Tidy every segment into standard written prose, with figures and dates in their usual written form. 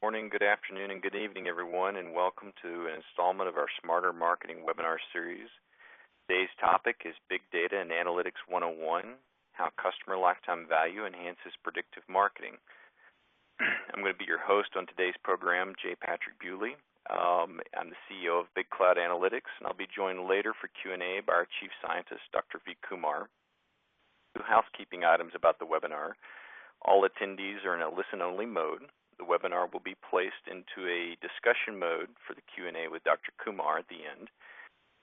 Morning, good afternoon, and good evening, everyone, and welcome to an installment of our Smarter Marketing webinar series. Today's topic is Big Data and Analytics 101, How Customer Lifetime Value Enhances Predictive Marketing. I'm going to be your host on today's program, J. Patrick Bewley. I'm the CEO of Big Cloud Analytics, and I'll be joined later for Q&A by our Chief Scientist, Dr. V. Kumar. Two housekeeping items about the webinar. All attendees are in a listen-only mode. The webinar will be placed into a discussion mode for the Q&A with Dr. Kumar at the end.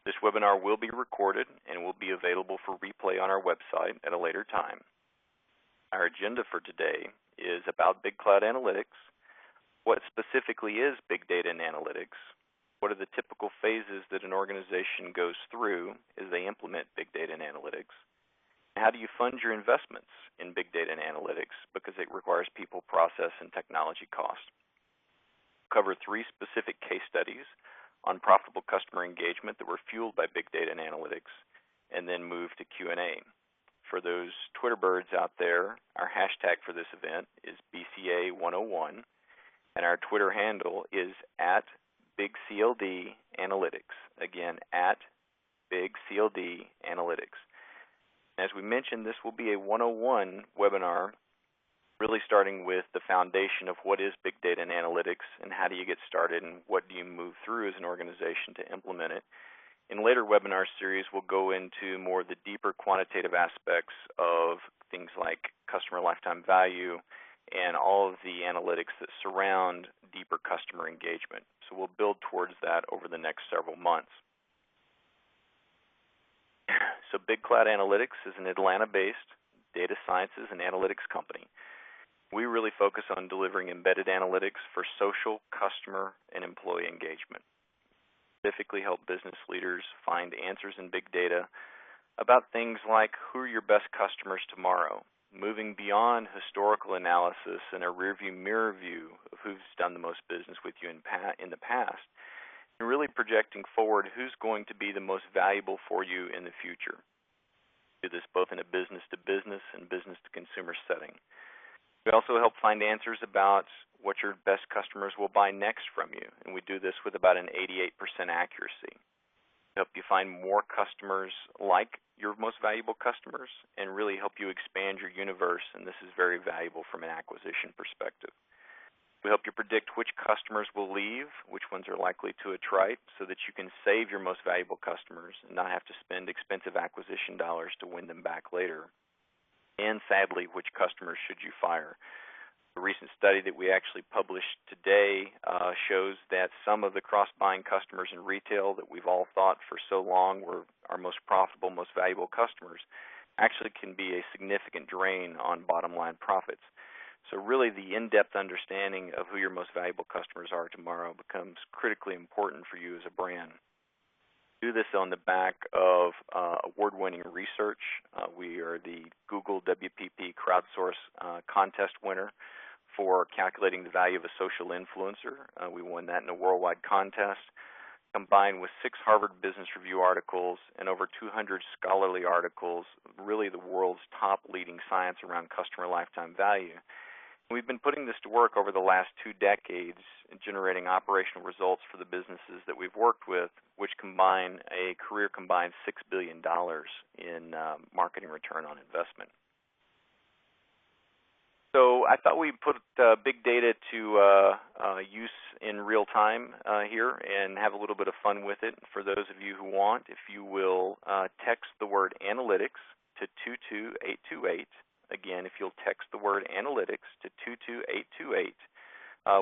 This webinar will be recorded and will be available for replay on our website at a later time. Our agenda for today is about Big Cloud Analytics. What specifically is Big Data and Analytics? What are the typical phases that an organization goes through as they implement Big Data and Analytics? How do you fund your investments in big data and analytics because it requires people, process, and technology costs? We'll cover 3 specific case studies on profitable customer engagement that were fueled by big data and analytics, and then move to Q&A. For those Twitter birds out there, our hashtag for this event is BCA101, and our Twitter handle is @BigCLDAnalytics. Again, @BigCLDAnalytics. As we mentioned, this will be a 101 webinar, really starting with the foundation of what is big data and analytics and how do you get started and what do you move through as an organization to implement it. In later webinar series, we'll go into more of the deeper quantitative aspects of things like customer lifetime value and all of the analytics that surround deeper customer engagement. So we'll build towards that over the next several months. So Big Cloud Analytics is an Atlanta-based data sciences and analytics company. We really focus on delivering embedded analytics for social, customer, and employee engagement. Specifically help business leaders find answers in big data about things like who are your best customers tomorrow, moving beyond historical analysis and a rearview mirror view of who's done the most business with you in the past, and really projecting forward who's going to be the most valuable for you in the future. We do this both in a business-to-business and business-to-consumer setting. We also help find answers about what your best customers will buy next from you, and we do this with about an 88% accuracy. We help you find more customers like your most valuable customers and really help you expand your universe, and this is very valuable from an acquisition perspective. We help you predict which customers will leave, which ones are likely to attrite, so that you can save your most valuable customers and not have to spend expensive acquisition dollars to win them back later. And sadly, which customers should you fire? A recent study that we actually published today shows that some of the cross-buying customers in retail that we've all thought for so long were our most profitable, most valuable customers actually can be a significant drain on bottom-line profits. So really the in-depth understanding of who your most valuable customers are tomorrow becomes critically important for you as a brand. We do this on the back of award-winning research. We are the Google WPP crowdsource contest winner for calculating the value of a social influencer. We won that in a worldwide contest, combined with 6 Harvard Business Review articles and over 200 scholarly articles, really the world's top leading science around customer lifetime value. We've been putting this to work over the last 2 decades, generating operational results for the businesses that we've worked with, which combined $6 billion in marketing return on investment. So I thought we'd put big data to use in real time here and have a little bit of fun with it. For those of you who want, if you will text the word analytics to 22828. Again, if you'll text the word analytics to 22828,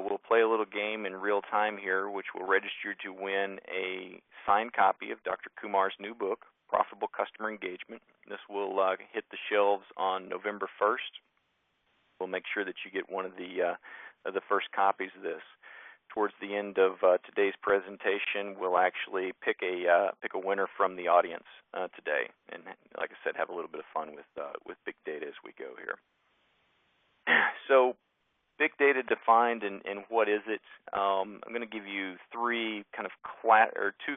we'll play a little game in real time here, which will register you to win a signed copy of Dr. Kumar's new book, Profitable Customer Engagement. This will hit the shelves on November 1st. We'll make sure that you get one of the first copies of this. Towards the end of today's presentation, we'll actually pick a winner from the audience today, and like I said, have a little bit of fun with big data as we go here. So, big data defined, and what is it? I'm going to give you 2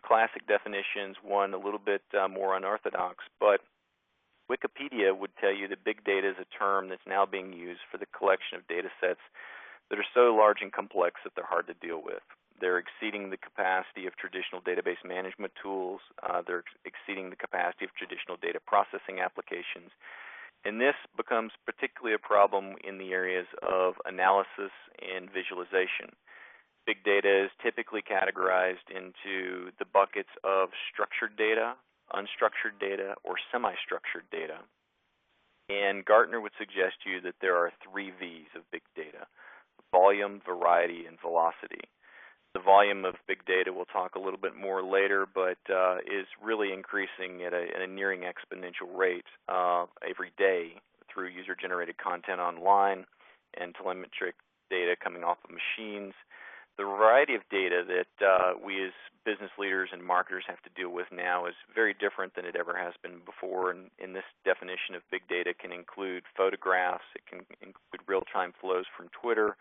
classic definitions. One a little bit more unorthodox, but Wikipedia would tell you that big data is a term that's now being used for the collection of data sets that are so large and complex that they're hard to deal with. They're exceeding the capacity of traditional database management tools. They're exceeding the capacity of traditional data processing applications. And this becomes particularly a problem in the areas of analysis and visualization. Big data is typically categorized into the buckets of structured data, unstructured data, or semi-structured data. And Gartner would suggest to you that there are 3 V's of big data: volume, variety, and velocity. The volume of big data, we'll talk a little bit more later, but is really increasing at a nearing exponential rate every day through user-generated content online and telemetric data coming off of machines. The variety of data that we as business leaders and marketers have to deal with now is very different than it ever has been before. And this definition of big data can include photographs, it can include real-time flows from Twitter,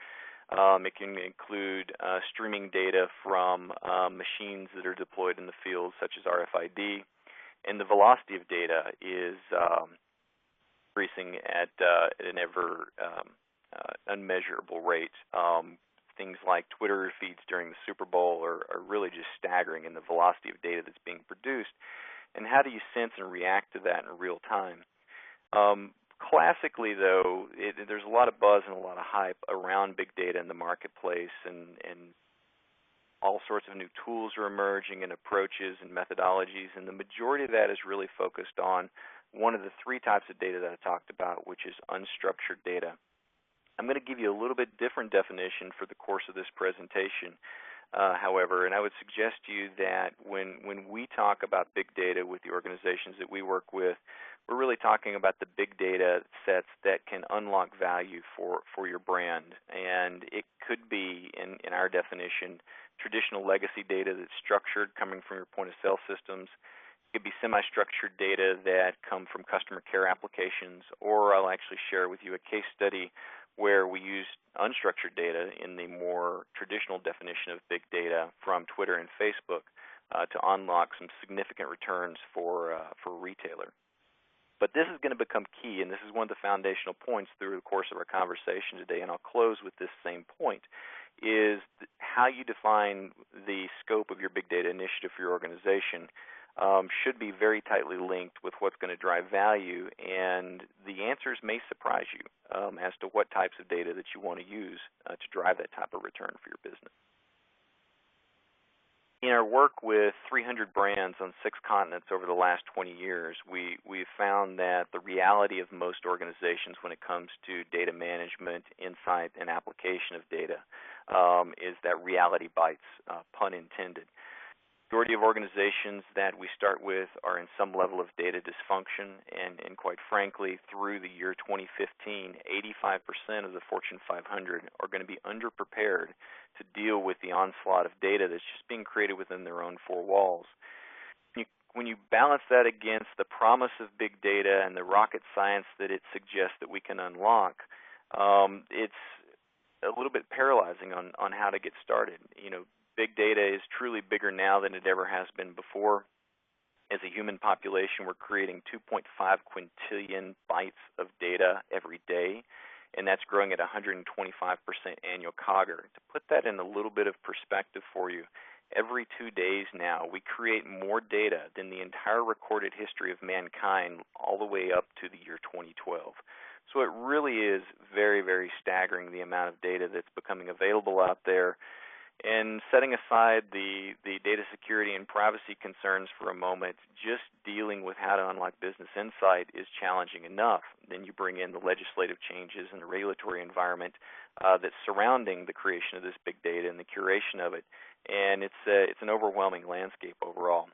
it can include streaming data from machines that are deployed in the field, such as RFID. And the velocity of data is increasing at an ever unmeasurable rate. Things like Twitter feeds during the Super Bowl are really just staggering in the velocity of data that's being produced. And how do you sense and react to that in real time? Classically, though, there's a lot of buzz and a lot of hype around big data in the marketplace, and all sorts of new tools are emerging and approaches and methodologies, and the majority of that is really focused on one of the 3 types of data that I talked about, which is unstructured data. I'm going to give you a little bit different definition for the course of this presentation, however, and I would suggest to you that when we talk about big data with the organizations that we work with, we're really talking about the big data sets that can unlock value for your brand. And it could be, in our definition, traditional legacy data that's structured, coming from your point-of-sale systems. It could be semi-structured data that come from customer care applications, or I'll actually share with you a case study where we used unstructured data in the more traditional definition of big data from Twitter and Facebook to unlock some significant returns for a retailer. But this is going to become key, and this is one of the foundational points through the course of our conversation today, and I'll close with this same point, is how you define the scope of your big data initiative for your organization should be very tightly linked with what's going to drive value, and the answers may surprise you as to what types of data that you want to use to drive that type of return for your business. In our work with 300 brands on 6 continents over the last 20 years, we've found that the reality of most organizations when it comes to data management, insight, and application of data is that reality bites, pun intended. The majority of organizations that we start with are in some level of data dysfunction, and quite frankly, through the year 2015, 85% of the Fortune 500 are going to be underprepared to deal with the onslaught of data that's just being created within their own 4 walls. When you balance that against the promise of big data and the rocket science that it suggests that we can unlock, it's a little bit paralyzing on how to get started. Big data is truly bigger now than it ever has been before. As a human population, we're creating 2.5 quintillion bytes of data every day, and that's growing at 125% annual CAGR. To put that in a little bit of perspective for you, every 2 days now, we create more data than the entire recorded history of mankind all the way up to the year 2012. So it really is very, very staggering the amount of data that's becoming available out there. And setting aside the data security and privacy concerns for a moment, just dealing with how to unlock business insight is challenging enough. Then you bring in the legislative changes and the regulatory environment that's surrounding the creation of this big data and the curation of it, and it's an overwhelming landscape overall.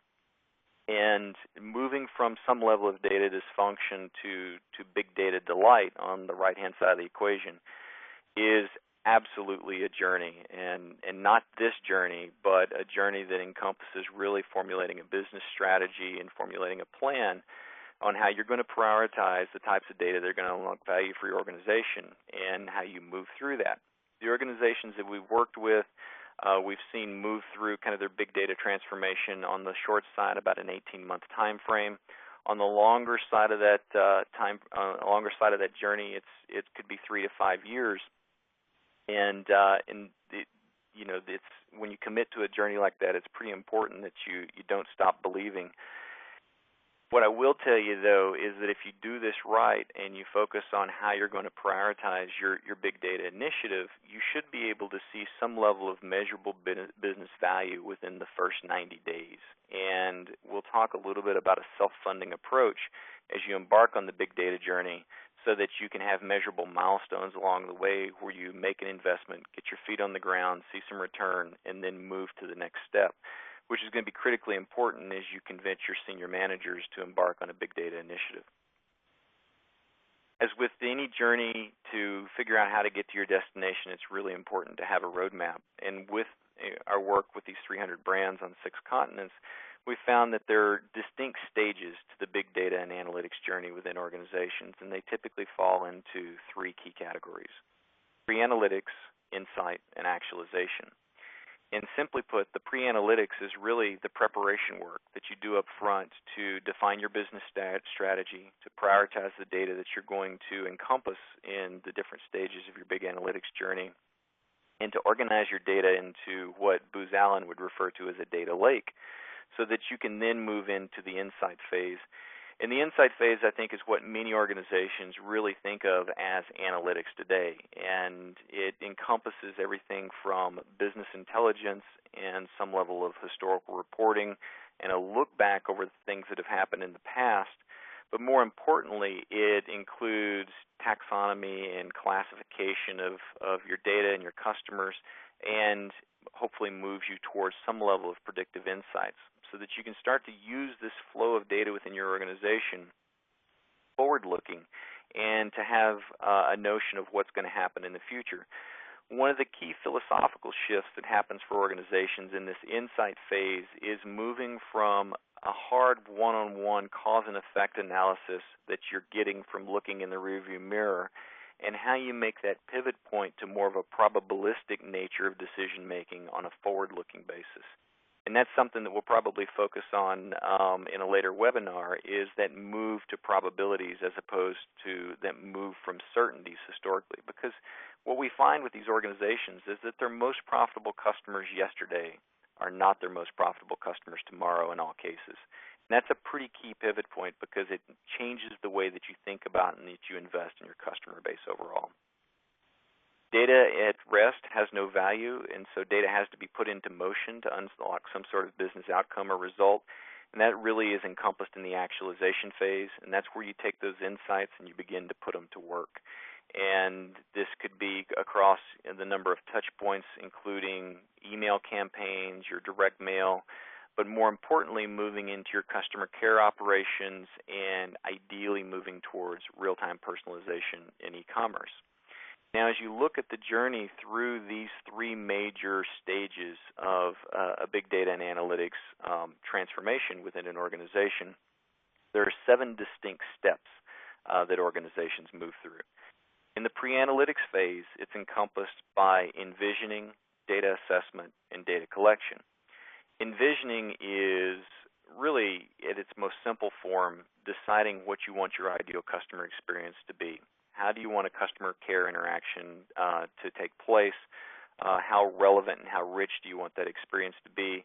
And moving from some level of data dysfunction to big data delight on the right-hand side of the equation is absolutely a journey, and not this journey, but a journey that encompasses really formulating a business strategy and formulating a plan on how you're going to prioritize the types of data that are going to unlock value for your organization and how you move through that. The organizations that we've worked with, we've seen move through kind of their big data transformation on the short side, about an 18-month time frame. On the longer side of that journey, it could be 3 to 5 years. It's when you commit to a journey like that, it's pretty important that you don't stop believing. What I will tell you, though, is that if you do this right and you focus on how you're going to prioritize your big data initiative, you should be able to see some level of measurable business value within the first 90 days. And we'll talk a little bit about a self-funding approach as you embark on the big data journey so that you can have measurable milestones along the way where you make an investment, get your feet on the ground, see some return, and then move to the next step, which is going to be critically important as you convince your senior managers to embark on a big data initiative. As with any journey to figure out how to get to your destination, it's really important to have a roadmap. And with our work with these 300 brands on 6 continents, we found that there are distinct stages to the big data and analytics journey within organizations, and they typically fall into 3 key categories: pre-analytics, insight, and actualization. And simply put, the pre-analytics is really the preparation work that you do up front to define your business strategy, to prioritize the data that you're going to encompass in the different stages of your big analytics journey, and to organize your data into what Booz Allen would refer to as a data lake, so that you can then move into the insight phase. And the insight phase, I think, is what many organizations really think of as analytics today. And it encompasses everything from business intelligence and some level of historical reporting and a look back over the things that have happened in the past. But more importantly, it includes taxonomy and classification of your data and your customers, and hopefully moves you towards some level of predictive insights, so that you can start to use this flow of data within your organization forward-looking and to have a notion of what's going to happen in the future. One of the key philosophical shifts that happens for organizations in this insight phase is moving from a hard one-on-one cause and effect analysis that you're getting from looking in the rearview mirror, and how you make that pivot point to more of a probabilistic nature of decision-making on a forward-looking basis. And that's something that we'll probably focus on in a later webinar, is that move to probabilities as opposed to that move from certainties historically. Because what we find with these organizations is that their most profitable customers yesterday are not their most profitable customers tomorrow in all cases. And that's a pretty key pivot point, because it changes the way that you think about and that you invest in your customer base overall. Data at rest has no value, and so data has to be put into motion to unlock some sort of business outcome or result, and that really is encompassed in the actualization phase, and that's where you take those insights and you begin to put them to work. And this could be across the number of touch points, including email campaigns, your direct mail, but more importantly, moving into your customer care operations and ideally moving towards real-time personalization in e-commerce. Now, as you look at the journey through these 3 major stages of a big data and analytics transformation within an organization, there are 7 distinct steps that organizations move through. In the pre-analytics phase, it's encompassed by envisioning, data assessment, and data collection. Envisioning is really, at its most simple form, deciding what you want your ideal customer experience to be. How do you want a customer care interaction to take place? How relevant and how rich do you want that experience to be?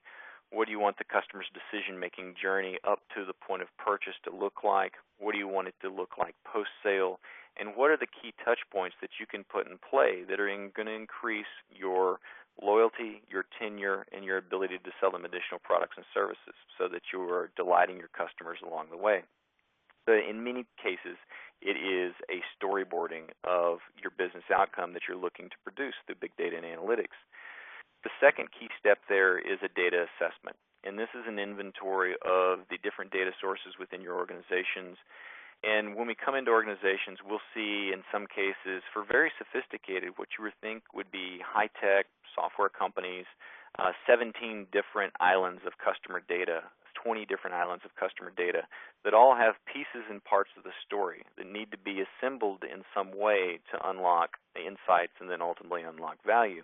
What do you want the customer's decision-making journey up to the point of purchase to look like? What do you want it to look like post-sale? And what are the key touch points that you can put in play that are going to increase your loyalty, your tenure, and your ability to sell them additional products and services so that you are delighting your customers along the way? So in many cases, it is a storyboarding of your business outcome that you're looking to produce through big data and analytics. The second key step there is a data assessment, and this is an inventory of the different data sources within your organizations. And when we come into organizations, we'll see in some cases, for very sophisticated, what you would think would be high-tech software companies, 17 different islands of customer data, 20 different islands of customer data that all have pieces and parts of the story that need to be assembled in some way to unlock the insights and then ultimately unlock value.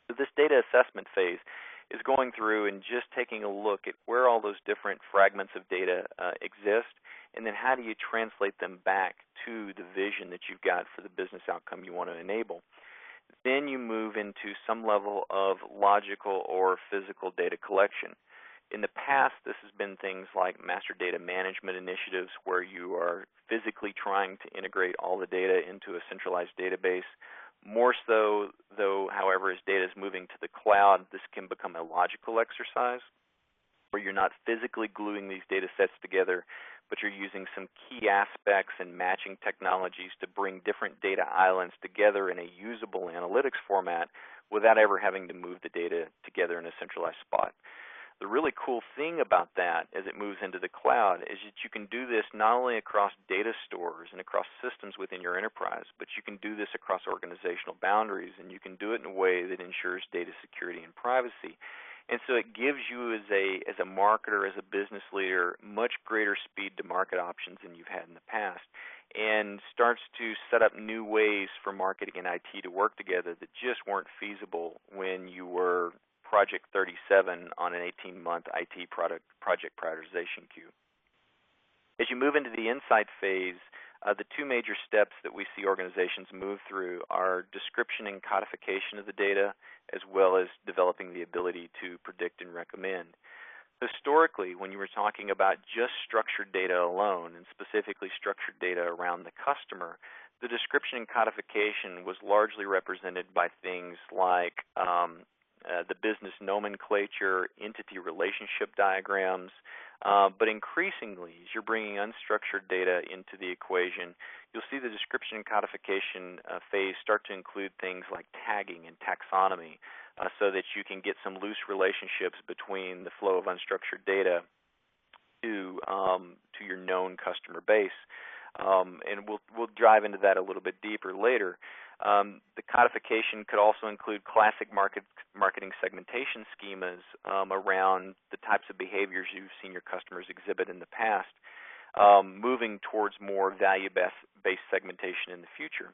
So this data assessment phase is going through and just taking a look at where all those different fragments of data exist, and then how do you translate them back to the vision that you've got for the business outcome you want to enable. Then you move into some level of logical or physical data collection. In the past, this has been things like master data management initiatives where you are physically trying to integrate all the data into a centralized database. More so, though, however, as data is moving to the cloud, this can become a logical exercise where you're not physically gluing these data sets together, but you're using some key aspects and matching technologies to bring different data islands together in a usable analytics format without ever having to move the data together in a centralized spot. The really cool thing about that as it moves into the cloud is that you can do this not only across data stores and across systems within your enterprise, but you can do this across organizational boundaries, and you can do it in a way that ensures data security and privacy. And so it gives you as a marketer, as a business leader, much greater speed to market options than you've had in the past, and starts to set up new ways for marketing and IT to work together that just weren't feasible when you were Project 37 on an 18-month IT project prioritization queue. As you move into the insight phase, the two major steps that we see organizations move through are description and codification of the data, as well as developing the ability to predict and recommend. Historically, when you were talking about just structured data alone, and specifically structured data around the customer, the description and codification was largely represented by things like the business nomenclature, entity relationship diagrams, but increasingly, as you're bringing unstructured data into the equation, you'll see the description and codification phase start to include things like tagging and taxonomy, so that you can get some loose relationships between the flow of unstructured data to your known customer base. And we'll dive into that a little bit deeper later. The codification could also include classic marketing segmentation schemas around the types of behaviors you've seen your customers exhibit in the past, moving towards more value-based segmentation in the future.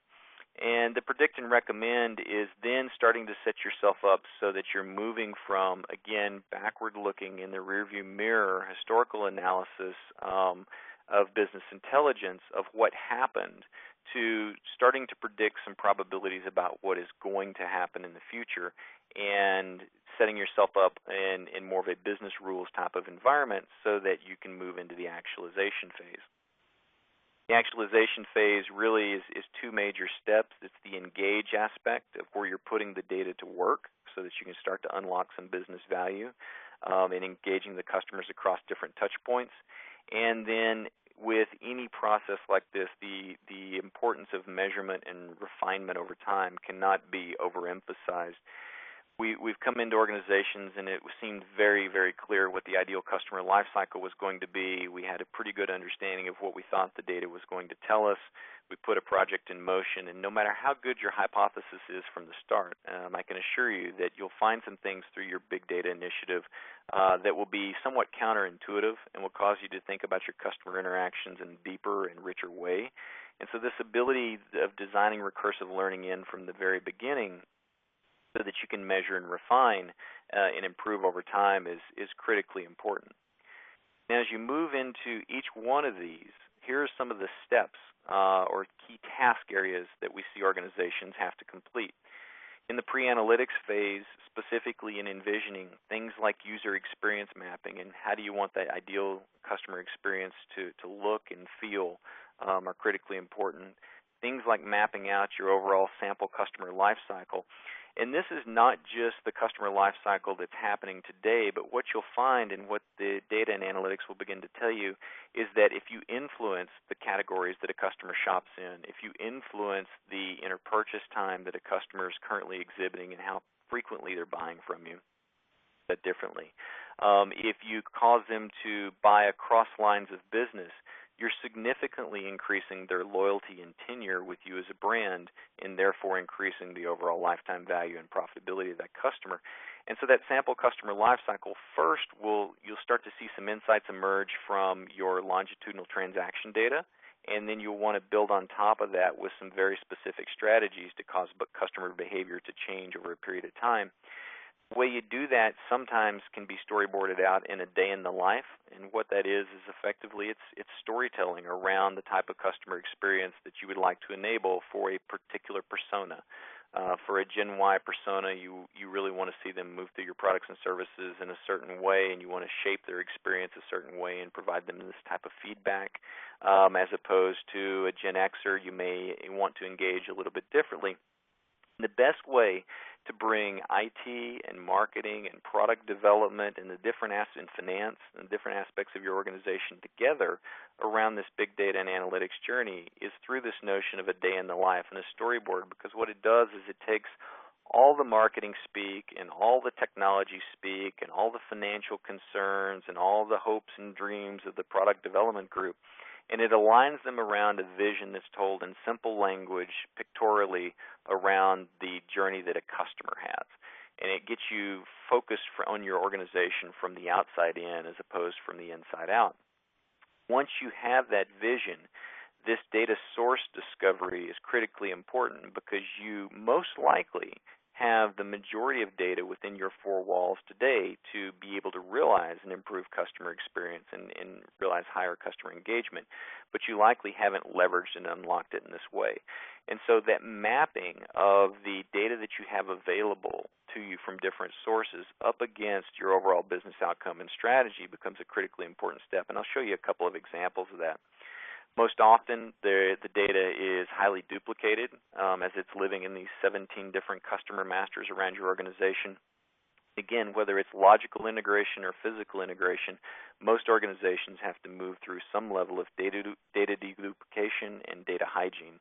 And the predict and recommend is then starting to set yourself up so that you're moving from, again, backward-looking in the rearview mirror historical analysis of business intelligence of what happened to starting to predict some probabilities about what is going to happen in the future and setting yourself up in more of a business rules type of environment so that you can move into the actualization phase. The actualization phase really is two major steps. It's the engage aspect of where you're putting the data to work so that you can start to unlock some business value and engaging the customers across different touch points. And then with any process like this, the importance of measurement and refinement over time cannot be overemphasized. We've come into organizations and it seemed very, very clear what the ideal customer lifecycle was going to be. We had a pretty good understanding of what we thought the data was going to tell us. We put a project in motion, and no matter how good your hypothesis is from the start, I can assure you that you'll find some things through your big data initiative that will be somewhat counterintuitive and will cause you to think about your customer interactions in a deeper and richer way. And so this ability of designing recursive learning in from the very beginning so that you can measure and refine and improve over time is critically important. Now, as you move into each one of these, here are some of the steps or key task areas that we see organizations have to complete. In the pre-analytics phase, specifically in envisioning, things like user experience mapping and how do you want that ideal customer experience to look and feel are critically important. Things like mapping out your overall sample customer life cycle. And this is not just the customer life cycle that's happening today, but what you'll find and what the data and analytics will begin to tell you is that if you influence the categories that a customer shops in, if you influence the inter-purchase time that a customer is currently exhibiting and how frequently they're buying from you, that differently. If you cause them to buy across lines of business, you're significantly increasing their loyalty and tenure with you as a brand and therefore increasing the overall lifetime value and profitability of that customer. And so that sample customer life cycle, first, you'll start to see some insights emerge from your longitudinal transaction data, and then you'll want to build on top of that with some very specific strategies to cause customer behavior to change over a period of time. The way you do that sometimes can be storyboarded out in a day in the life, and what that is effectively it's storytelling around the type of customer experience that you would like to enable for a particular persona. For a Gen Y persona, you really want to see them move through your products and services in a certain way, and you want to shape their experience a certain way and provide them this type of feedback. As opposed to a Gen Xer, you may want to engage a little bit differently. The best way to bring IT and marketing and product development and the different in finance and different aspects of your organization together around this big data and analytics journey is through this notion of a day in the life and a storyboard, because what it does is it takes all the marketing speak and all the technology speak and all the financial concerns and all the hopes and dreams of the product development group, and it aligns them around a vision that's told in simple language, pictorially, around the journey that a customer has. And it gets you focused on your organization from the outside in as opposed from the inside out. Once you have that vision, this data source discovery is critically important, because you most likely have the majority of data within your four walls today to be able to realize and improve customer experience and realize higher customer engagement, but you likely haven't leveraged and unlocked it in this way. And so that mapping of the data that you have available to you from different sources up against your overall business outcome and strategy becomes a critically important step, and I'll show you a couple of examples of that. Most often, the data is highly duplicated as it's living in these 17 different customer masters around your organization. Again, whether it's logical integration or physical integration, most organizations have to move through some level of data deduplication and data hygiene.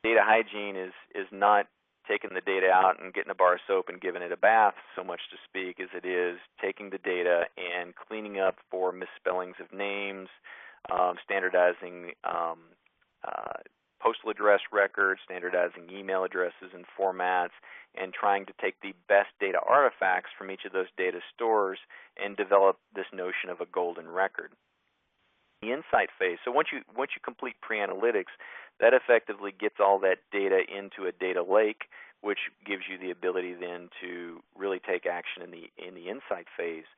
Data hygiene is not taking the data out and getting a bar of soap and giving it a bath, so much to speak, as it is taking the data and cleaning up for misspellings of names, standardizing postal address records, standardizing email addresses and formats, and trying to take the best data artifacts from each of those data stores and develop this notion of a golden record. The insight phase. So once you complete pre-analytics, that effectively gets all that data into a data lake, which gives you the ability then to really take action in the insight phase.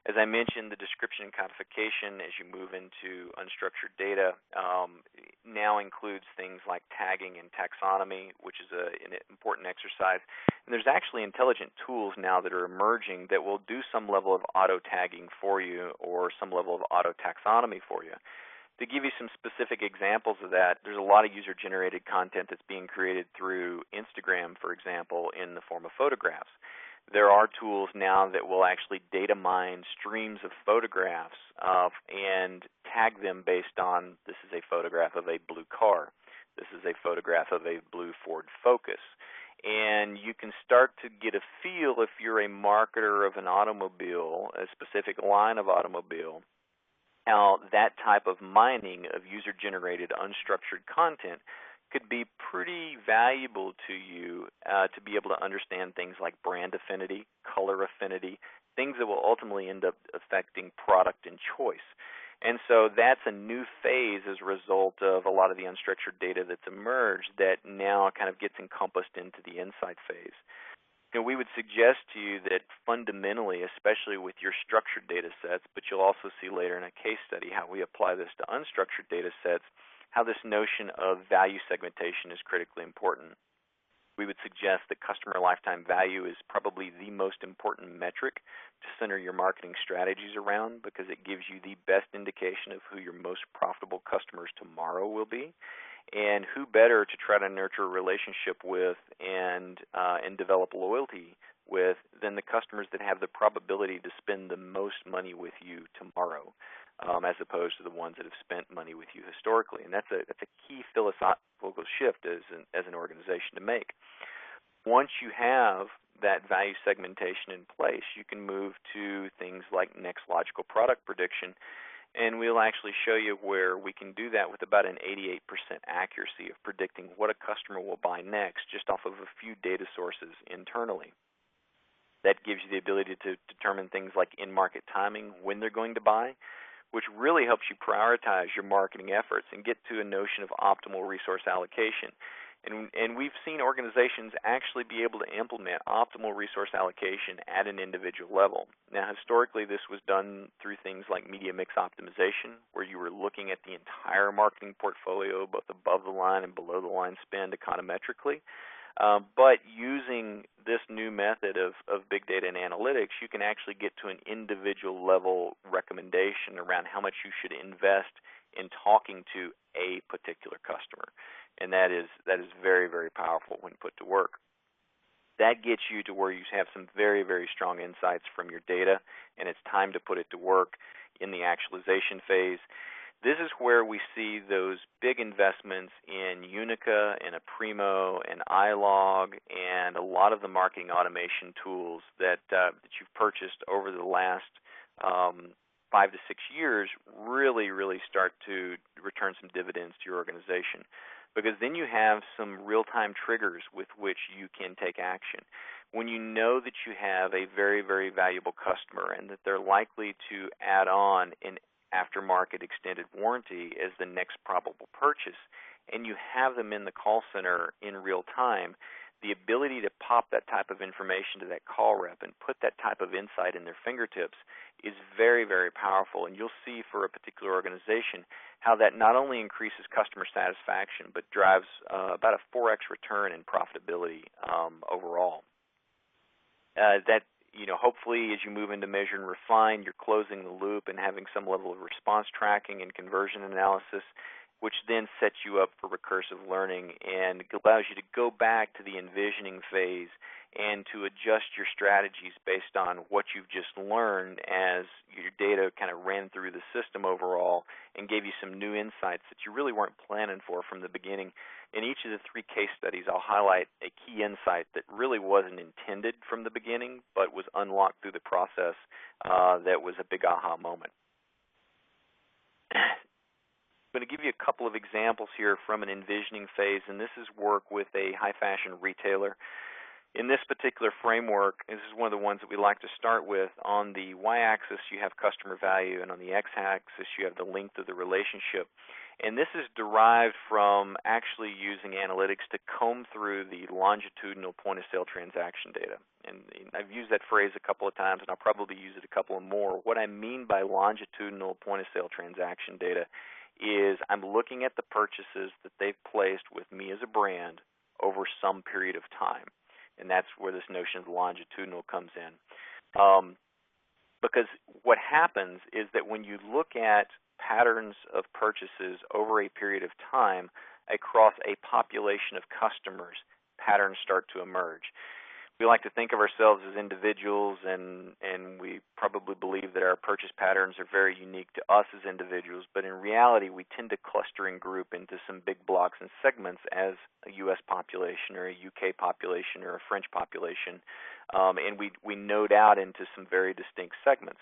As I mentioned, the description and codification as you move into unstructured data now includes things like tagging and taxonomy, which is an important exercise. And there's actually intelligent tools now that are emerging that will do some level of auto-tagging for you or some level of auto-taxonomy for you. To give you some specific examples of that, there's a lot of user-generated content that's being created through Instagram, for example, in the form of photographs. There are tools now that will actually data mine streams of photographs and tag them based on, this is a photograph of a blue car. This is a photograph of a blue Ford Focus. And you can start to get a feel, if you're a marketer of an automobile, a specific line of automobile, how that type of mining of user-generated unstructured content could be pretty valuable to you to be able to understand things like brand affinity, color affinity, things that will ultimately end up affecting product and choice. And so that's a new phase as a result of a lot of the unstructured data that's emerged that now kind of gets encompassed into the insight phase. We would suggest to you that fundamentally, especially with your structured data sets, but you'll also see later in a case study how we apply this to unstructured data sets, how this notion of value segmentation is critically important. We would suggest that customer lifetime value is probably the most important metric to center your marketing strategies around, because it gives you the best indication of who your most profitable customers tomorrow will be, and who better to try to nurture a relationship with and develop loyalty with than the customers that have the probability to spend the most money with you tomorrow, as opposed to the ones that have spent money with you historically. And that's a key philosophical shift as an organization to make. Once you have that value segmentation in place, you can move to things like next logical product prediction, and we'll actually show you where we can do that with about an 88% accuracy of predicting what a customer will buy next just off of a few data sources internally. That gives you the ability to determine things like in-market timing, when they're going to buy, which really helps you prioritize your marketing efforts and get to a notion of optimal resource allocation. And we've seen organizations actually be able to implement optimal resource allocation at an individual level. Now, historically, this was done through things like media mix optimization, where you were looking at the entire marketing portfolio, both above the line and below the line spend econometrically. But using this new method of big data and analytics, you can actually get to an individual level recommendation around how much you should invest in talking to a particular customer. And that is very, very powerful when put to work. That gets you to where you have some very, very strong insights from your data, and it's time to put it to work in the actualization phase. This is where we see those big investments in Unica and Aprimo and iLog and a lot of the marketing automation tools that you've purchased over the last 5 to 6 years really, really start to return some dividends to your organization, because then you have some real-time triggers with which you can take action. When you know that you have a very, very valuable customer and that they're likely to add on an aftermarket extended warranty as the next probable purchase, and you have them in the call center in real time, the ability to pop that type of information to that call rep and put that type of insight in their fingertips is very, very powerful. And you'll see for a particular organization how that not only increases customer satisfaction, but drives about a 4x return in profitability overall. Hopefully as you move into measure and refine, you're closing the loop and having some level of response tracking and conversion analysis, which then sets you up for recursive learning and allows you to go back to the envisioning phase and to adjust your strategies based on what you've just learned as your data kind of ran through the system overall and gave you some new insights that you really weren't planning for from the beginning. In each of the 3 case studies, I'll highlight a key insight that really wasn't intended from the beginning but was unlocked through the process that was a big aha moment. I'm going to give you a couple of examples here from an envisioning phase, and this is work with a high-fashion retailer. In this particular framework, this is one of the ones that we like to start with. On the y-axis, you have customer value, and on the x-axis, you have the length of the relationship. And this is derived from actually using analytics to comb through the longitudinal point-of-sale transaction data. And I've used that phrase a couple of times, and I'll probably use it a couple of more. What I mean by longitudinal point-of-sale transaction data is I'm looking at the purchases that they've placed with me as a brand over some period of time. And that's where this notion of longitudinal comes in. Because what happens is that when you look at patterns of purchases over a period of time across a population of customers, patterns start to emerge. We like to think of ourselves as individuals, and we probably believe that our purchase patterns are very unique to us as individuals, but in reality we tend to cluster and group into some big blocks and segments as a U.S. population or a UK population or a French population, and we node out into some very distinct segments.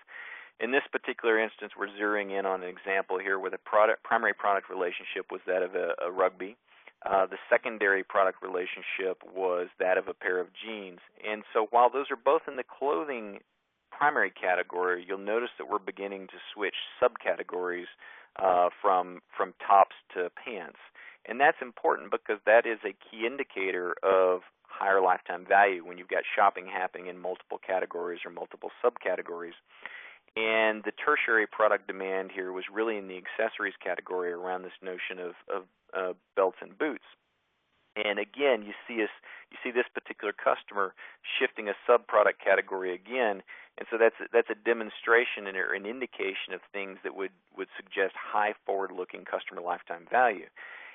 In this particular instance, we're zeroing in on an example here where the primary product relationship was that of a rugby. The secondary product relationship was that of a pair of jeans. And so while those are both in the clothing primary category, you'll notice that we're beginning to switch subcategories from tops to pants. And that's important because that is a key indicator of higher lifetime value when you've got shopping happening in multiple categories or multiple subcategories. And the tertiary product demand here was really in the accessories category around this notion of belts and boots. And again, you see this particular customer shifting a sub-product category again, and so that's a demonstration or an indication of things that would suggest high forward-looking customer lifetime value.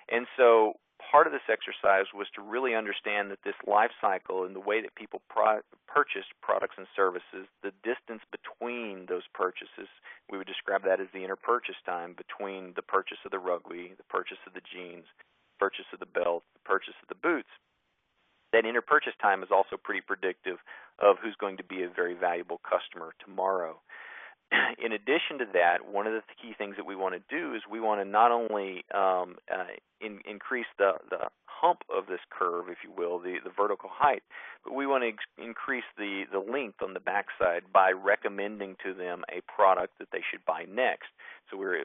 And so part of this exercise was to really understand that this life cycle and the way that people purchase products and services, the distance between those purchases, we would describe that as the inter-purchase time between the purchase of the rugby, the purchase of the jeans, purchase of the belt, the purchase of the boots. That inter-purchase time is also pretty predictive of who's going to be a very valuable customer tomorrow. In addition to that, one of the key things that we want to do is we want to not only increase the hump of this curve, if you will, the vertical height, but we want to increase the length on the backside by recommending to them a product that they should buy next. So we're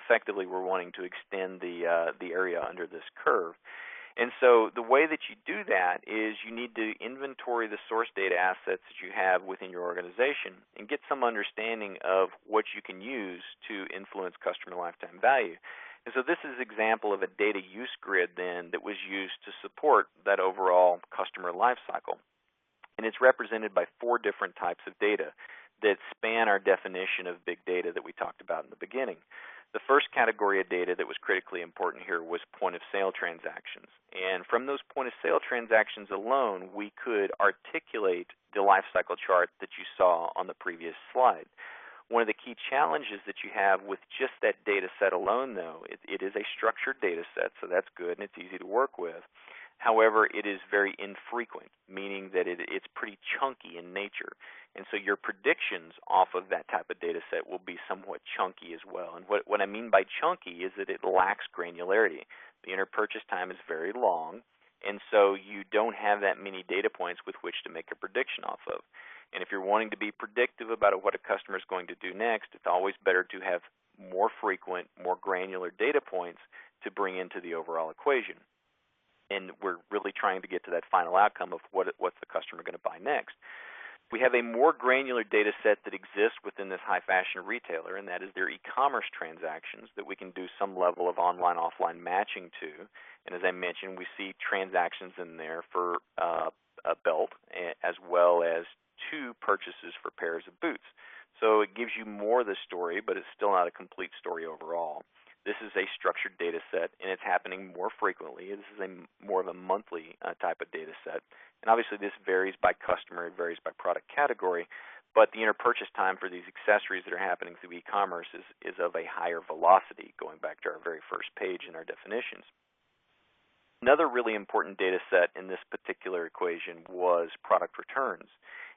wanting to extend the area under this curve. And so the way that you do that is you need to inventory the source data assets that you have within your organization and get some understanding of what you can use to influence customer lifetime value. And so this is an example of a data use grid then that was used to support that overall customer life cycle. And it's represented by 4 different types of data that span our definition of big data that we talked about in the beginning. The first category of data that was critically important here was point-of-sale transactions. And from those point-of-sale transactions alone, we could articulate the life cycle chart that you saw on the previous slide. One of the key challenges that you have with just that data set alone, though, it is a structured data set, so that's good and it's easy to work with. However, it is very infrequent, meaning that it's pretty chunky in nature. And so your predictions off of that type of data set will be somewhat chunky as well. And what I mean by chunky is that it lacks granularity. The inter-purchase time is very long, and so you don't have that many data points with which to make a prediction off of. And if you're wanting to be predictive about what a customer is going to do next, it's always better to have more frequent, more granular data points to bring into the overall equation. And we're really trying to get to that final outcome of what's the customer going to buy next. We have a more granular data set that exists within this high fashion retailer, and that is their e-commerce transactions that we can do some level of online-offline matching to. And as I mentioned, we see transactions in there for a belt as well as 2 purchases for pairs of boots. So it gives you more of the story, but it's still not a complete story overall. This is a structured data set, and it's happening more frequently. This is more of a monthly type of data set. And obviously this varies by customer, it varies by product category, but the inter-purchase time for these accessories that are happening through e-commerce is of a higher velocity, going back to our very first page in our definitions. Another really important data set in this particular equation was product returns.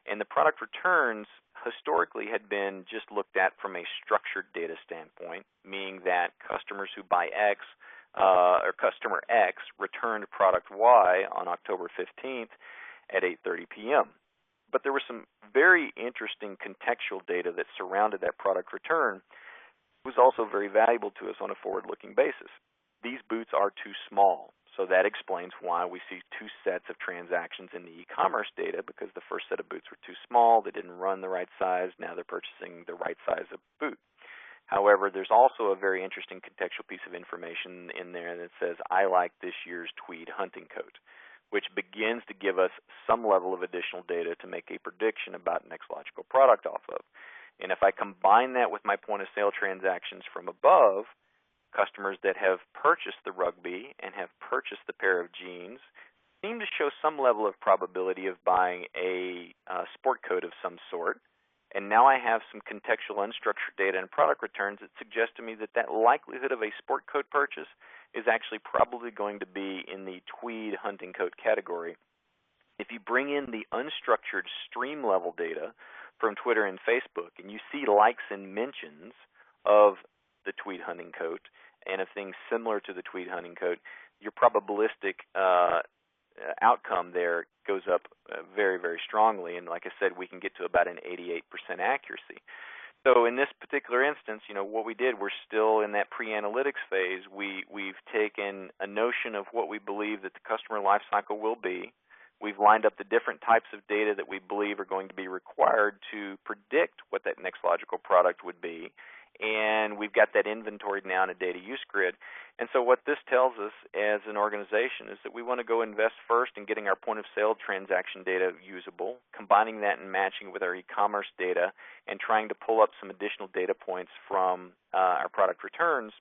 And the product returns historically had been just looked at from a structured data standpoint, meaning that customers who buy X or customer X returned product Y on October 15th at 8:30 p.m. But there was some very interesting contextual data that surrounded that product return. It was also very valuable to us on a forward-looking basis. These boots are too small. So that explains why we see 2 sets of transactions in the e-commerce data, because the first set of boots were too small, they didn't run the right size, now they're purchasing the right size of boot. However, there's also a very interesting contextual piece of information in there that says, I like this year's tweed hunting coat, which begins to give us some level of additional data to make a prediction about next logical product off of. And if I combine that with my point-of-sale transactions from above, customers that have purchased the rugby and have purchased the pair of jeans seem to show some level of probability of buying a sport coat of some sort. And now I have some contextual unstructured data and product returns that suggest to me that that likelihood of a sport coat purchase is actually probably going to be in the tweed hunting coat category. If you bring in the unstructured stream level data from Twitter and Facebook, and you see likes and mentions of the tweed hunting coat and of things similar to the tweed hunting coat, your probabilistic outcome there goes up very, very strongly. And like I said, we can get to about an 88% accuracy. So in this particular instance, what we did, we're still in that pre-analytics phase. We've taken a notion of what we believe that the customer life cycle will be. We've lined up the different types of data that we believe are going to be required to predict what that next logical product would be. And we've got that inventoried now in a data use grid. And so what this tells us as an organization is that we want to go invest first in getting our point-of-sale transaction data usable, combining that and matching it with our e-commerce data, and trying to pull up some additional data points from our product returns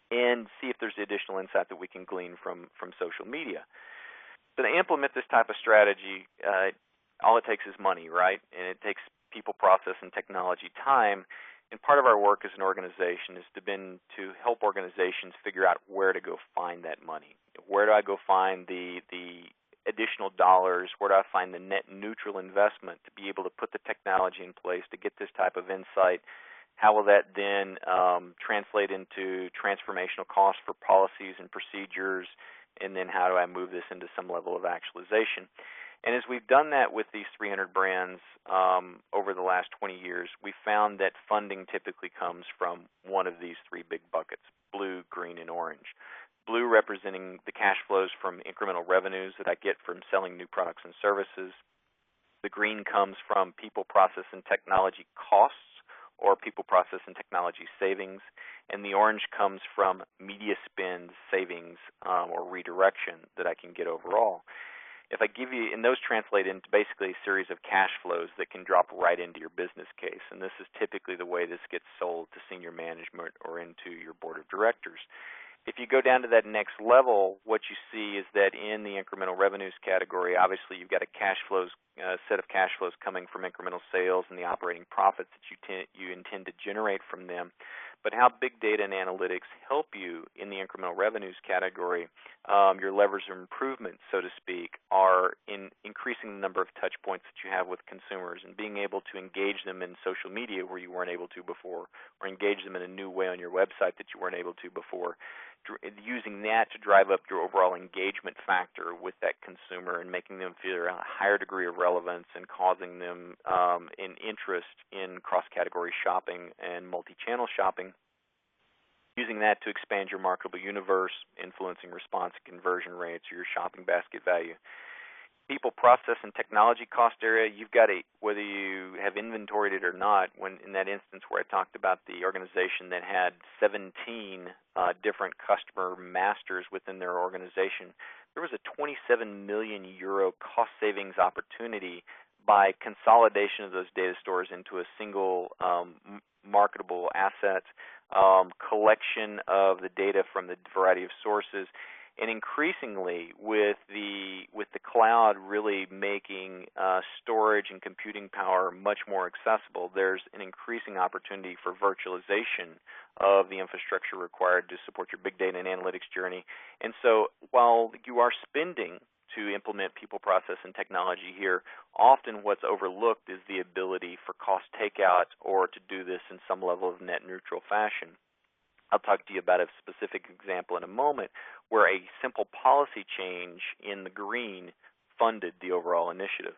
and see if there's additional insight that we can glean from social media. So to implement this type of strategy, all it takes is money, right? And it takes people, process, and technology time. And part of our work as an organization has been to help organizations figure out where to go find that money. Where do I go find the additional dollars? Where do I find the net neutral investment to be able to put the technology in place to get this type of insight? How will that then translate into transformational costs for policies and procedures? And then how do I move this into some level of actualization? And as we've done that with these 300 brands over the last 20 years, we found that funding typically comes from one of these 3 big buckets, blue, green, and orange. blue representing the cash flows from incremental revenues that I get from selling new products and services. The green comes from people, process, and technology costs, or people, process, and technology savings. And the orange comes from media spend savings or redirection that I can get overall. If I give you, and those translate into basically a series of cash flows that can drop right into your business case. And this is typically the way this gets sold to senior management or into your board of directors. If you go down to that next level, what you see is that in the incremental revenues category, obviously you've got a set of cash flows coming from incremental sales and the operating profits that you intend to generate from them. But how big data and analytics help you in the incremental revenues category, your levers of improvement, so to speak, are in increasing the number of touch points that you have with consumers and being able to engage them in social media where you weren't able to before, or engage them in a new way on your website that you weren't able to before, using that to drive up your overall engagement factor with that consumer and making them feel a higher degree of relevance and causing them an interest in cross-category shopping and multi-channel shopping. Using that to expand your marketable universe, influencing response conversion rates or your shopping basket value. People, process, and technology cost area, you've got whether you have inventoried it or not, when in that instance where I talked about the organization that had 17 different customer masters within their organization, there was a 27 million euro cost savings opportunity by consolidation of those data stores into a single marketable asset, collection of the data from the variety of sources, and increasingly with the cloud really making storage and computing power much more accessible, there's an increasing opportunity for virtualization of the infrastructure required to support your big data and analytics journey. And so while you are spending to implement people, process, and technology here, often what's overlooked is the ability for cost takeout or to do this in some level of net neutral fashion. I'll talk to you about a specific example in a moment where a simple policy change in the green funded the overall initiative.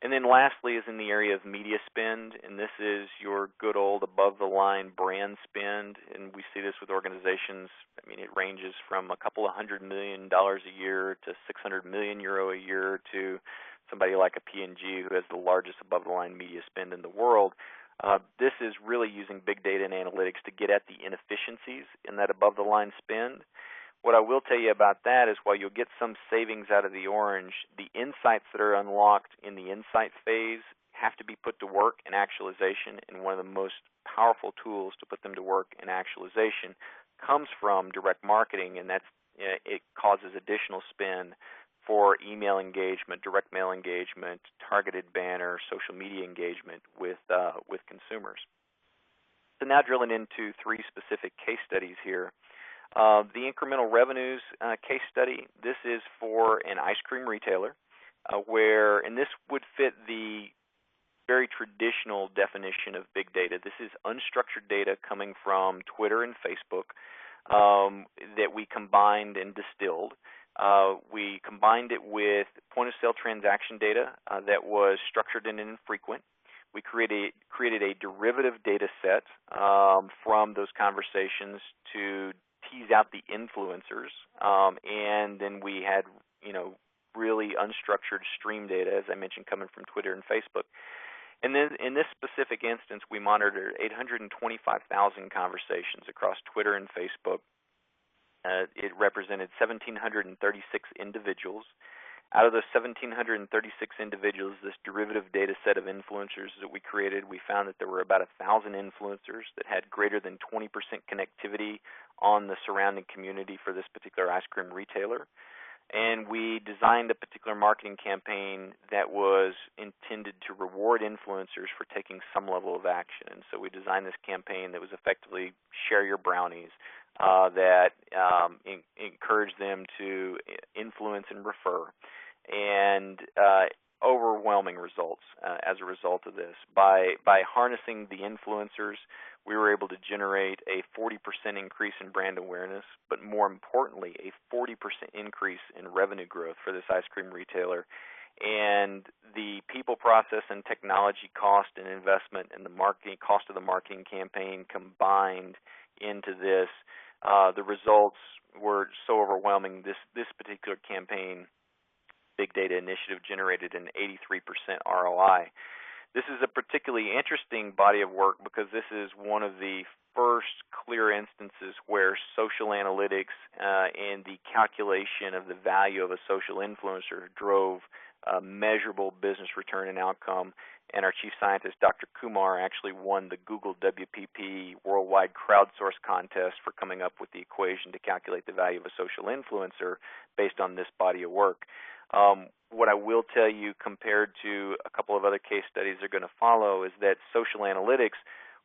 And then lastly is in the area of media spend, and this is your good old above-the-line brand spend, and we see this with organizations. I mean, it ranges from a couple of $100 million a year to 600 million euro a year to somebody like a P&G who has the largest above-the-line media spend in the world. This is really using big data and analytics to get at the inefficiencies in that above-the-line spend. What I will tell you about that is while you'll get some savings out of the orange, the insights that are unlocked in the insight phase have to be put to work in actualization, and one of the most powerful tools to put them to work in actualization comes from direct marketing, and it causes additional spend for email engagement, direct mail engagement, targeted banner, social media engagement with consumers. So now drilling into three specific case studies here. The incremental revenues case study, this is for an ice cream retailer and this would fit the very traditional definition of big data. This is unstructured data coming from Twitter and Facebook that we combined and distilled. We combined it with point-of-sale transaction data that was structured and infrequent. We created a derivative data set from those conversations to tease out the influencers, and then we had, really unstructured stream data, as I mentioned, coming from Twitter and Facebook. And then in this specific instance, we monitored 825,000 conversations across Twitter and Facebook. It represented 1,736 individuals. Out of those 1,736 individuals, this derivative data set of influencers that we created, we found that there were about 1,000 influencers that had greater than 20% connectivity on the surrounding community for this particular ice cream retailer. And we designed a particular marketing campaign that was intended to reward influencers for taking some level of action. And so we designed this campaign that was effectively share your brownies, that encouraged them to influence and refer. And overwhelming results as a result of this. By harnessing the influencers, we were able to generate a 40% increase in brand awareness, but more importantly, a 40% increase in revenue growth for this ice cream retailer. And the people, process, and technology cost and investment and the marketing cost of the marketing campaign combined into this, the results were so overwhelming. This particular campaign, Big Data Initiative, generated an 83% ROI. This is a particularly interesting body of work because this is one of the first clear instances where social analytics and the calculation of the value of a social influencer drove measurable business return and outcome. And our chief scientist, Dr. Kumar, actually won the Google WPP Worldwide Crowdsource Contest for coming up with the equation to calculate the value of a social influencer based on this body of work. What I will tell you, compared to a couple of other case studies that are going to follow, is that social analytics,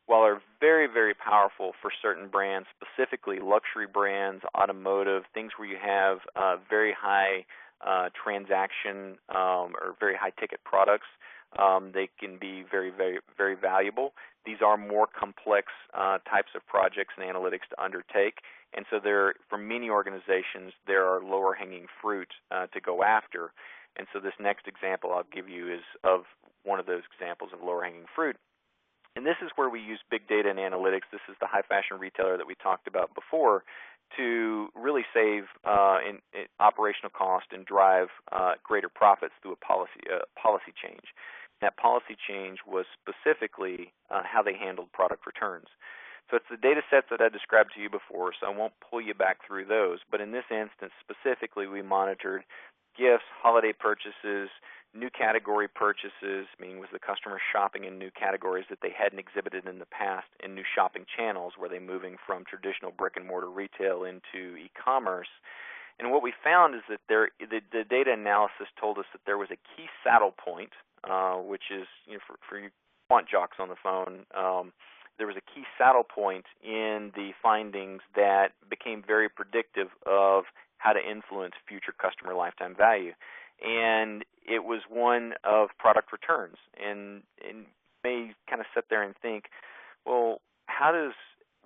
while are very, very powerful for certain brands, specifically luxury brands, automotive, things where you have very high transaction or very high ticket products, they can be very, very, very valuable. These are more complex types of projects and analytics to undertake, and so for many organizations, there are lower hanging fruit to go after. And so this next example I'll give you is of one of those examples of lower hanging fruit. And this is where we use big data and analytics. This is the high fashion retailer that we talked about before, to really save in operational cost and drive greater profits through a policy change. That policy change was specifically how they handled product returns. So it's the data sets that I described to you before, so I won't pull you back through those. But in this instance specifically, we monitored gifts, holiday purchases, new category purchases, meaning was the customer shopping in new categories that they hadn't exhibited in the past, in new shopping channels, were they moving from traditional brick-and-mortar retail into e-commerce. And what we found is that the data analysis told us that there was a key saddle point, which is, for you quant jocks on the phone, there was a key saddle point in the findings that became very predictive of how to influence future customer lifetime value. And it was one of product returns. And you may kind of sit there and think, well, how does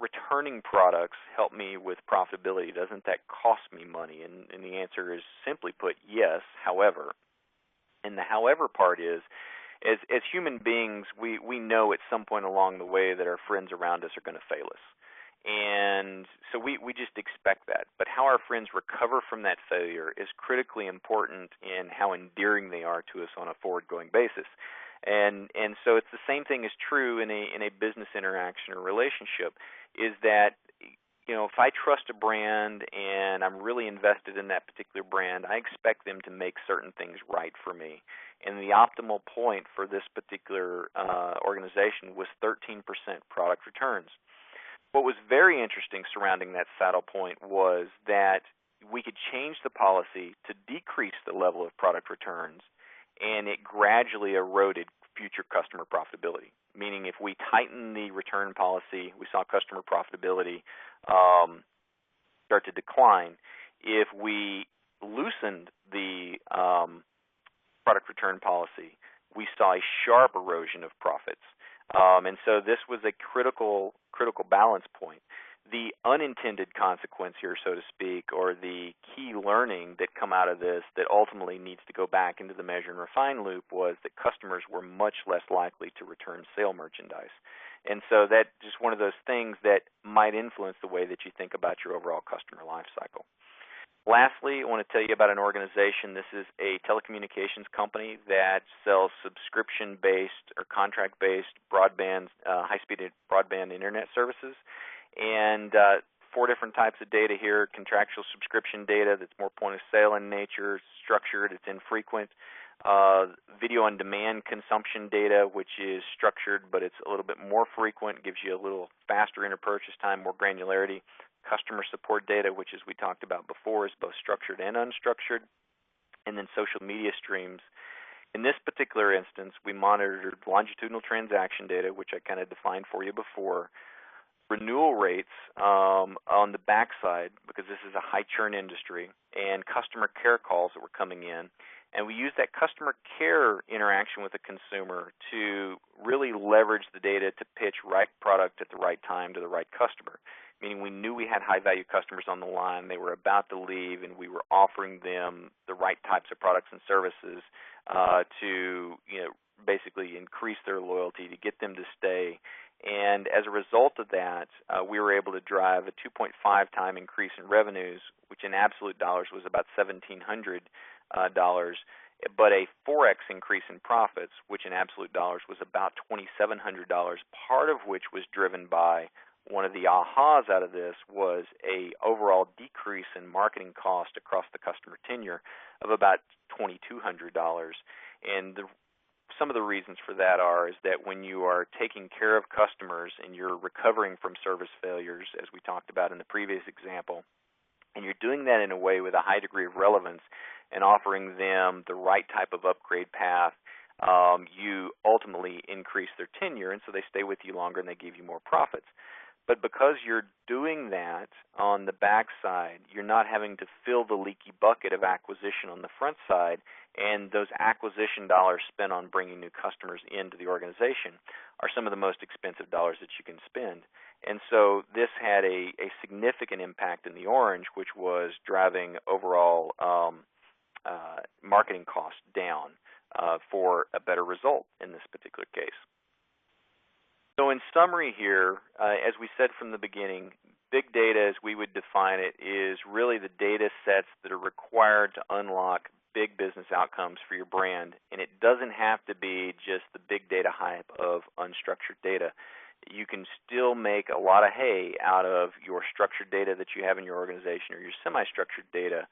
returning products help me with profitability? Doesn't that cost me money? And the answer is, simply put, yes, however. And the however part is, as human beings, we know at some point along the way that our friends around us are going to fail us. And so we just expect that. But how our friends recover from that failure is critically important in how endearing they are to us on a forward-going basis. And so it's the same thing is true in a business interaction or relationship, is that, if I trust a brand and I'm really invested in that particular brand, I expect them to make certain things right for me. And the optimal point for this particular organization was 13% product returns. What was very interesting surrounding that saddle point was that we could change the policy to decrease the level of product returns, and it gradually eroded future customer profitability. Meaning, if we tighten the return policy, we saw customer profitability start to decline. If we loosened the product return policy, we saw a sharp erosion of profits. And so this was a critical balance point. The unintended consequence here, so to speak, or the key learning that come out of this that ultimately needs to go back into the measure and refine loop, was that customers were much less likely to return sale merchandise. And so that's just one of those things that might influence the way that you think about your overall customer life cycle. Lastly, I want to tell you about an organization. This is a telecommunications company that sells subscription-based or contract-based broadband, high-speed broadband internet services. And 4 different types of data here: contractual subscription data that's more point-of-sale in nature, structured, it's infrequent. Video on demand consumption data, which is structured, but it's a little bit more frequent, gives you a little faster interpurchase time, more granularity. Customer support data, which, as we talked about before, is both structured and unstructured. And then social media streams. In this particular instance, we monitored longitudinal transaction data, which I kind of defined for you before, renewal rates on the backside, because this is a high churn industry, and customer care calls that were coming in. And we used that customer care interaction with the consumer to really leverage the data to pitch right product at the right time to the right customer. Meaning we knew we had high-value customers on the line, they were about to leave, and we were offering them the right types of products and services to basically increase their loyalty, to get them to stay. And as a result of that, we were able to drive a 2.5-time increase in revenues, which in absolute dollars was about $1,700, but a 4x increase in profits, which in absolute dollars was about $2,700, part of which was driven by one of the ahas out of this was a overall decrease in marketing cost across the customer tenure of about $2,200. And some of the reasons for that is that when you are taking care of customers and you're recovering from service failures, as we talked about in the previous example, and you're doing that in a way with a high degree of relevance and offering them the right type of upgrade path, you ultimately increase their tenure, and so they stay with you longer and they give you more profits. But because you're doing that on the back side, you're not having to fill the leaky bucket of acquisition on the front side, and those acquisition dollars spent on bringing new customers into the organization are some of the most expensive dollars that you can spend. And so this had a significant impact in the orange, which was driving overall marketing costs down for a better result in this particular case. So in summary here, as we said from the beginning, big data, as we would define it, is really the data sets that are required to unlock big business outcomes for your brand. And it doesn't have to be just the big data hype of unstructured data. You can still make a lot of hay out of your structured data that you have in your organization or your semi-structured data.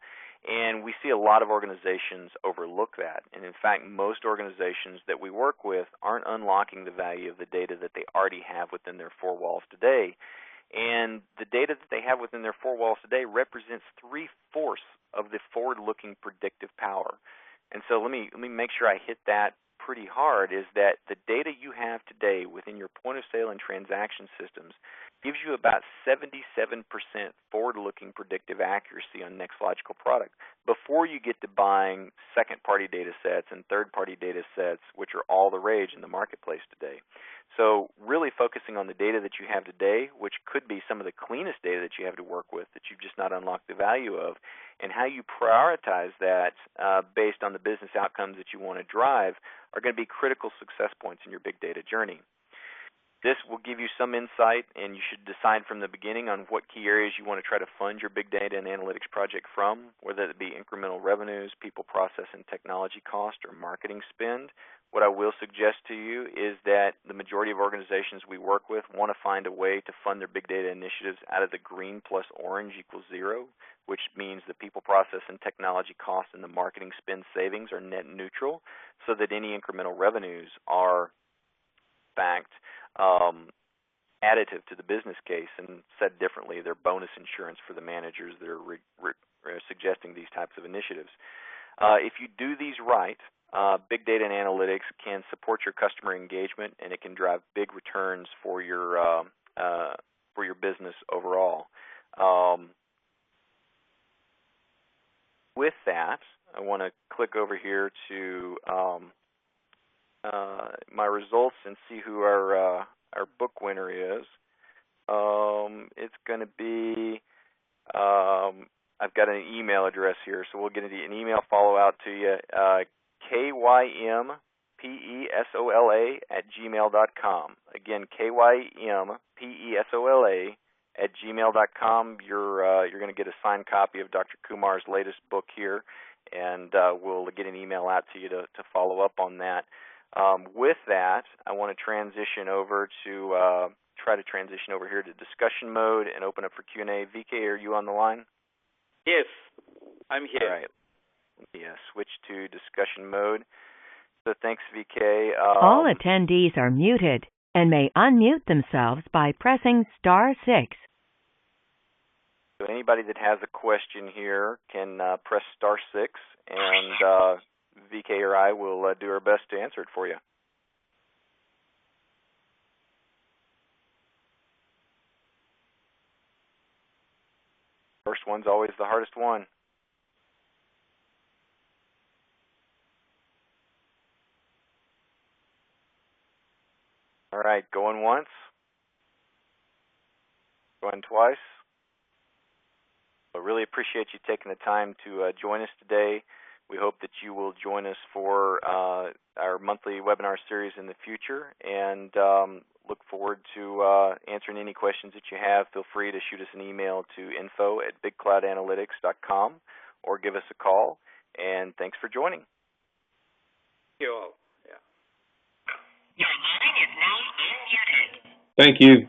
And we see a lot of organizations overlook that. And in fact, most organizations that we work with aren't unlocking the value of the data that they already have within their four walls today. And the data that they have within their four walls today represents 3/4 of the forward-looking predictive power. And so let me make sure I hit that pretty hard, is that the data you have today within your point of sale and transaction systems gives you about 77% forward-looking predictive accuracy on next logical product before you get to buying second-party data sets and third-party data sets, which are all the rage in the marketplace today. So really focusing on the data that you have today, which could be some of the cleanest data that you have to work with that you've just not unlocked the value of, and how you prioritize that based on the business outcomes that you want to drive are going to be critical success points in your big data journey. This will give you some insight, and you should decide from the beginning on what key areas you want to try to fund your big data and analytics project from, whether it be incremental revenues, people, process, and technology cost, or marketing spend. What I will suggest to you is that the majority of organizations we work with want to find a way to fund their big data initiatives out of the green plus orange equals 0, which means the people, process, and technology costs and the marketing spend savings are net neutral, so that any incremental revenues are, in fact, additive to the business case, and said differently, they're bonus insurance for the managers that are suggesting these types of initiatives. If you do these right, big data and analytics can support your customer engagement, and it can drive big returns for your business overall. With that, I want to click over here to my results and see who our book winner is. It's going to be, I've got an email address here, so we'll get an email follow out to you, kympesola@gmail.com. Again, kympesola@gmail.com. You're going to get a signed copy of Dr. Kumar's latest book here, and we'll get an email out to you to follow up on that. With that, I want to transition over to try to transition over here to discussion mode and open up for Q&A. VK, are you on the line? Yes, I'm here. All right. Yeah, switch to discussion mode. So thanks, VK. All attendees are muted and may unmute themselves by pressing *6. So anybody that has a question here can press *6, and VK or I will do our best to answer it for you. First one's always the hardest one. All right, going once. Going twice. I really appreciate you taking the time to join us today. We hope that you will join us for our monthly webinar series in the future, and look forward to answering any questions that you have. Feel free to shoot us an email to info@bigcloudanalytics.com or give us a call. And thanks for joining. Thank you all. Yeah. Your line is now unmuted. Thank you.